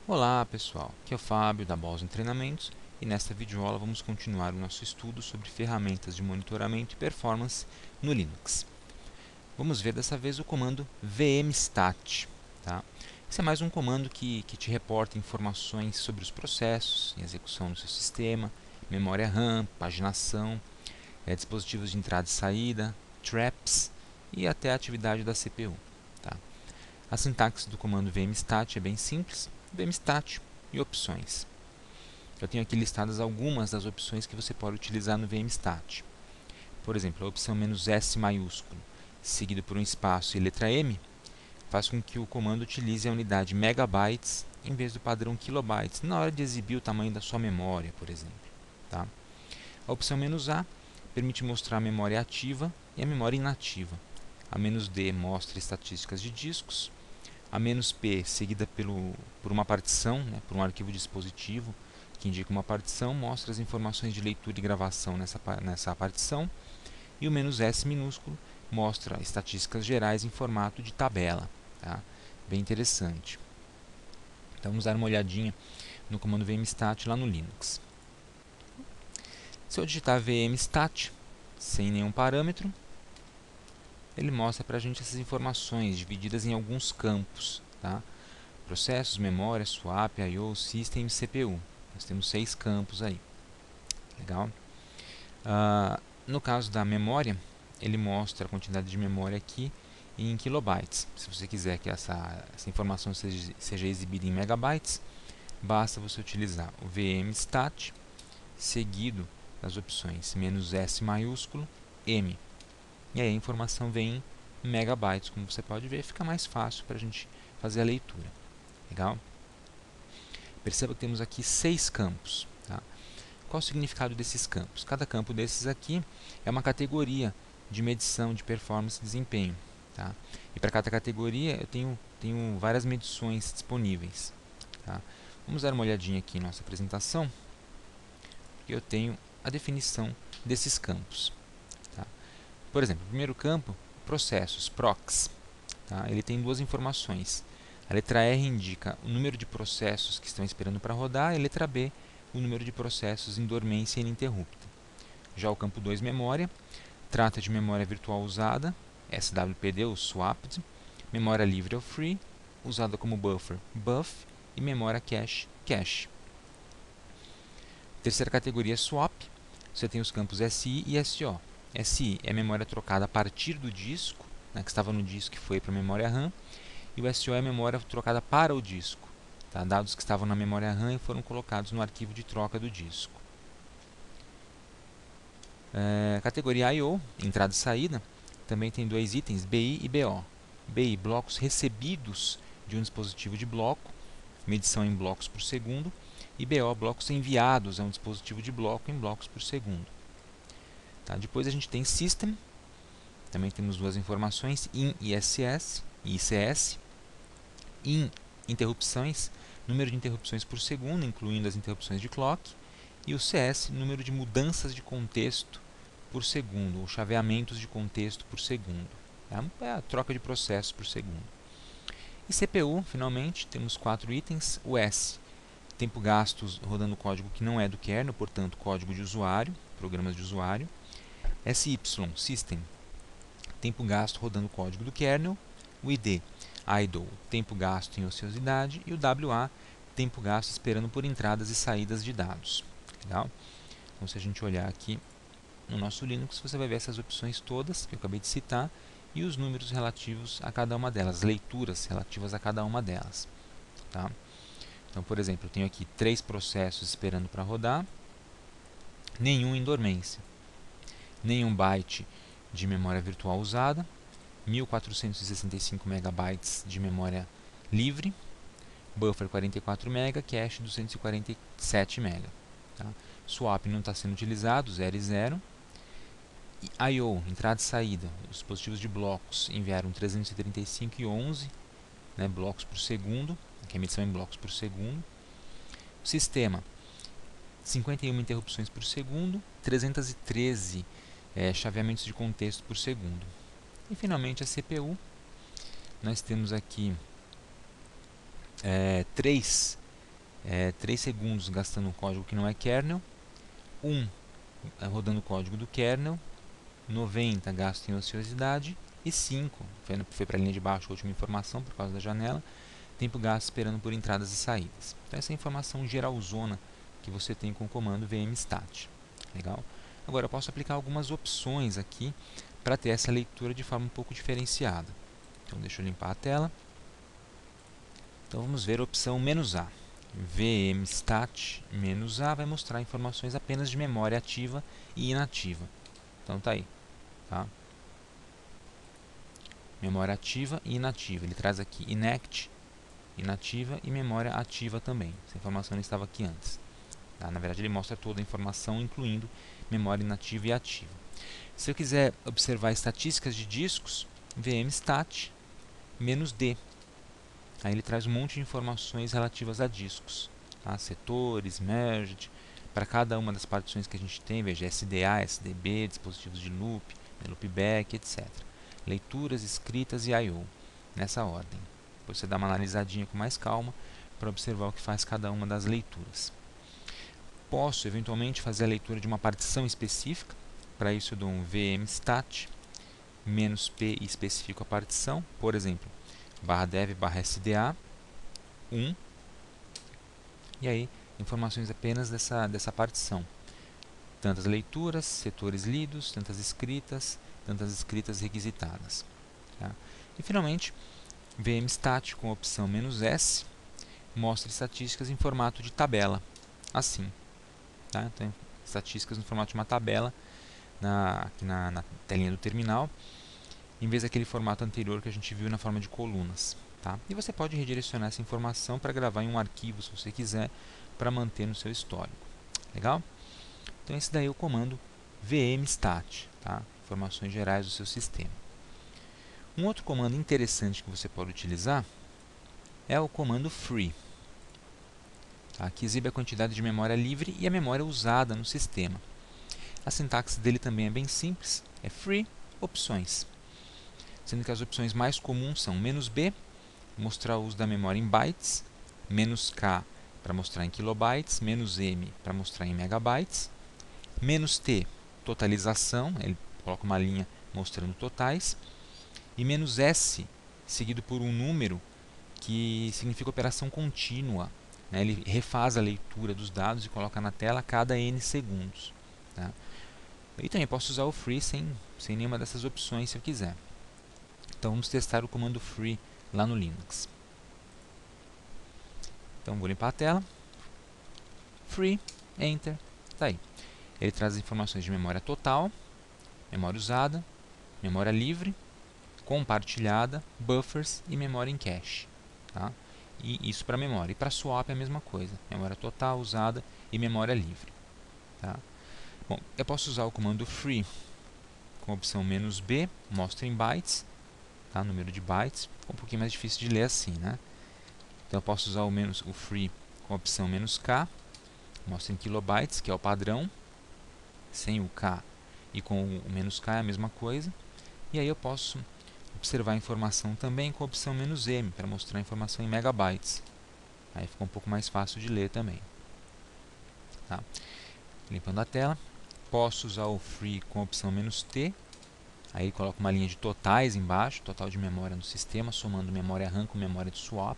Olá pessoal, aqui é o Fábio da Boston Treinamentos e nesta videoaula vamos continuar o nosso estudo sobre ferramentas de monitoramento e performance no Linux. Vamos ver dessa vez o comando vmstat. Tá? Esse é mais um comando que te reporta informações sobre os processos em execução no seu sistema, memória RAM, paginação, dispositivos de entrada e saída, traps e até a atividade da CPU. Tá? A sintaxe do comando vmstat é bem simples, vmstat e opções. Eu tenho aqui listadas algumas das opções que você pode utilizar no vmstat. Por exemplo, a opção "-s maiúsculo, seguido por um espaço e letra M, faz com que o comando utilize a unidade megabytes em vez do padrão kilobytes na hora de exibir o tamanho da sua memória, por exemplo. Tá? A opção "-a permite mostrar a memória ativa e a memória inativa. A "-d mostra estatísticas de discos. A "-p, seguida por uma partição, por um arquivo dispositivo, que indica uma partição, mostra as informações de leitura e gravação nessa partição. E o "-s minúsculo mostra estatísticas gerais em formato de tabela. Tá? Bem interessante. Então vamos dar uma olhadinha no comando vmstat lá no Linux. Se eu digitar vmstat sem nenhum parâmetro, ele mostra para a gente essas informações divididas em alguns campos. Tá? Processos, memória, swap, I/O, System e CPU. Nós temos 6 campos aí. Legal? No caso da memória, ele mostra a quantidade de memória aqui em kilobytes. Se você quiser que essa informação seja exibida em megabytes, basta você utilizar o vmstat seguido das opções "-s maiúsculo, M. E aí a informação vem em megabytes, como você pode ver, fica mais fácil para a gente fazer a leitura. Legal? Perceba que temos aqui 6 campos. Tá? Qual o significado desses campos? Cada campo desses aqui é uma categoria de medição de performance e desempenho. Tá? E para cada categoria eu tenho várias medições disponíveis. Tá? Vamos dar uma olhadinha aqui em nossa apresentação. Eu tenho a definição desses campos. Tá? Por exemplo, o primeiro campo, processos, procs. Tá? Ele tem 2 informações. A letra R indica o número de processos que estão esperando para rodar e a letra B, o número de processos em dormência ininterrupta. Já o campo 2, memória, trata de memória virtual usada, SWPD ou swapped, memória livre ou free, usada como buffer, buff, e memória cache, cache. Terceira categoria, swap, você tem os campos SI e SO. SI é memória trocada a partir do disco, que estava no disco e foi para a memória RAM, e o SO é a memória trocada para o disco. Tá? Dados que estavam na memória RAM e foram colocados no arquivo de troca do disco. Categoria I/O, entrada e saída, também tem 2 itens, BI e BO. BI, blocos recebidos de um dispositivo de bloco, medição em blocos por segundo, e BO, blocos enviados a um dispositivo de bloco em blocos por segundo. Tá? Depois a gente tem System, também temos 2 informações, IN e ICS. IN, interrupções, número de interrupções por segundo, incluindo as interrupções de clock, e o CS, número de mudanças de contexto por segundo, ou chaveamentos de contexto por segundo. É a troca de processos por segundo. E CPU, finalmente, temos 4 itens. O S, tempo gasto rodando código que não é do kernel, portanto, código de usuário, programas de usuário. SY, System, tempo gasto rodando código do kernel. O ID, idle, tempo gasto em ociosidade. E o WA, tempo gasto esperando por entradas e saídas de dados. Legal? Então, se a gente olhar aqui no nosso Linux, você vai ver essas opções todas que eu acabei de citar e os números relativos a cada uma delas, leituras relativas a cada uma delas. Tá? Então, por exemplo, eu tenho aqui 3 processos esperando para rodar, nenhum em dormência, nenhum byte de memória virtual usada, 1465 megabytes de memória livre, buffer 44 MB, cache 247 MB. Tá? Swap não está sendo utilizado, 0 e 0. I/O, entrada e saída, os dispositivos de blocos enviaram 335 e 11 blocos por segundo, que é a medição em blocos por segundo. O sistema, 51 interrupções por segundo, 313 chaveamentos de contexto por segundo. E finalmente a CPU, nós temos aqui 3 3 segundos gastando um código que não é kernel, 1 rodando o código do kernel, 90 gasto em ociosidade e 5, foi para a linha de baixo a última informação por causa da janela, tempo gasto esperando por entradas e saídas. Então essa é a informação geralzona que você tem com o comando vmstat. Legal? Agora eu posso aplicar algumas opções aqui para ter essa leitura de forma um pouco diferenciada. Então deixa eu limpar a tela. Então vamos ver a opção "-a". vmstat "-a" vai mostrar informações apenas de memória ativa e inativa. Então tá aí. Tá? Memória ativa e inativa. Ele traz aqui inect, inativa, e memória ativa também. Essa informação não estava aqui antes. Tá? Na verdade, ele mostra toda a informação, incluindo memória inativa e ativa. Se eu quiser observar estatísticas de discos, vmstat "-d". Aí ele traz um monte de informações relativas a discos. Tá? Setores, merged, para cada uma das partições que a gente tem, veja, SDA, SDB, dispositivos de loop, loopback, etc. Leituras, escritas e I/O, nessa ordem. Depois você dá uma analisadinha com mais calma para observar o que faz cada uma das leituras. Posso, eventualmente, fazer a leitura de uma partição específica. Para isso eu dou um vmstat "-p" e especifico a partição. Por exemplo, /dev/sda 1. E aí, informações apenas dessa partição. Tantas leituras, setores lidos, tantas escritas requisitadas. Tá? E finalmente, vmstat com a opção "-s" mostra estatísticas em formato de tabela, assim. Tá? Então, estatísticas no formato de uma tabela aqui na telinha do terminal, em vez daquele formato anterior que a gente viu na forma de colunas. Tá? E você pode redirecionar essa informação para gravar em um arquivo, se você quiser, para manter no seu histórico. Legal? Então esse daí é o comando vmstat, tá? Informações gerais do seu sistema. Um outro comando interessante que você pode utilizar é o comando free, tá? Que exibe a quantidade de memória livre e a memória usada no sistema. A sintaxe dele também é bem simples, é free opções, sendo que as opções mais comuns são "-b", mostrar o uso da memória em bytes, "-k", para mostrar em kilobytes, "-m", para mostrar em megabytes, "-t", totalização, ele coloca uma linha mostrando totais, e "-s", seguido por um número que significa operação contínua, né? Ele refaz a leitura dos dados e coloca na tela a cada n segundos. Tá? E também posso usar o free sem nenhuma dessas opções se eu quiser. Então vamos testar o comando free lá no Linux. Então vou limpar a tela. Free, enter, está aí. Ele traz informações de memória total, memória usada, memória livre, compartilhada, buffers e memória em cache. Tá? E isso para memória. E para swap é a mesma coisa. Memória total, usada e memória livre. Tá? Bom, eu posso usar o comando free com a opção "-b", mostra em bytes, tá? Número de bytes. Ficou um pouquinho mais difícil de ler assim, né? Então eu posso usar o free com a opção "-k", mostra em kilobytes, que é o padrão, sem o k, e com o "-k" é a mesma coisa. E aí eu posso observar a informação também com a opção "-m", para mostrar a informação em megabytes. Aí fica um pouco mais fácil de ler também. Tá? Limpando a tela, posso usar o free com a opção "-t", aí coloco uma linha de totais embaixo, total de memória no sistema, somando memória RAM com memória de swap.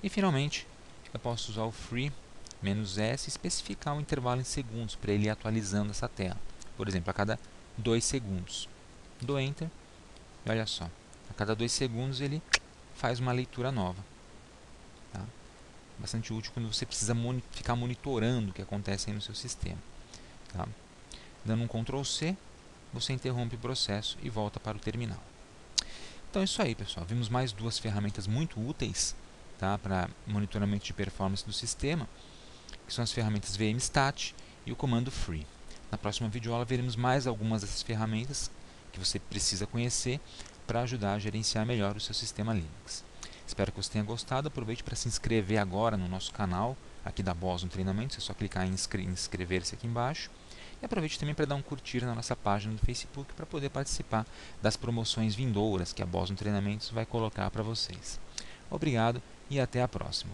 E finalmente, eu posso usar o free "-s" e especificar um intervalo em segundos para ele ir atualizando essa tela. Por exemplo, a cada 2 segundos. Dou Enter e olha só, a cada 2 segundos ele faz uma leitura nova. Tá? Bastante útil quando você precisa ficar monitorando o que acontece aí no seu sistema. Tá? Dando um Ctrl C, você interrompe o processo e volta para o terminal. Então é isso aí, pessoal. Vimos mais duas ferramentas muito úteis, tá, para monitoramento de performance do sistema, que são as ferramentas vmstat e o comando free. Na próxima videoaula veremos mais algumas dessas ferramentas que você precisa conhecer para ajudar a gerenciar melhor o seu sistema Linux. Espero que você tenha gostado. Aproveite para se inscrever agora no nosso canal aqui da Boson Treinamentos. É só clicar em inscrever-se aqui embaixo. E aproveite também para dar um curtir na nossa página do Facebook para poder participar das promoções vindouras que a Boson Treinamentos vai colocar para vocês. Obrigado e até a próxima.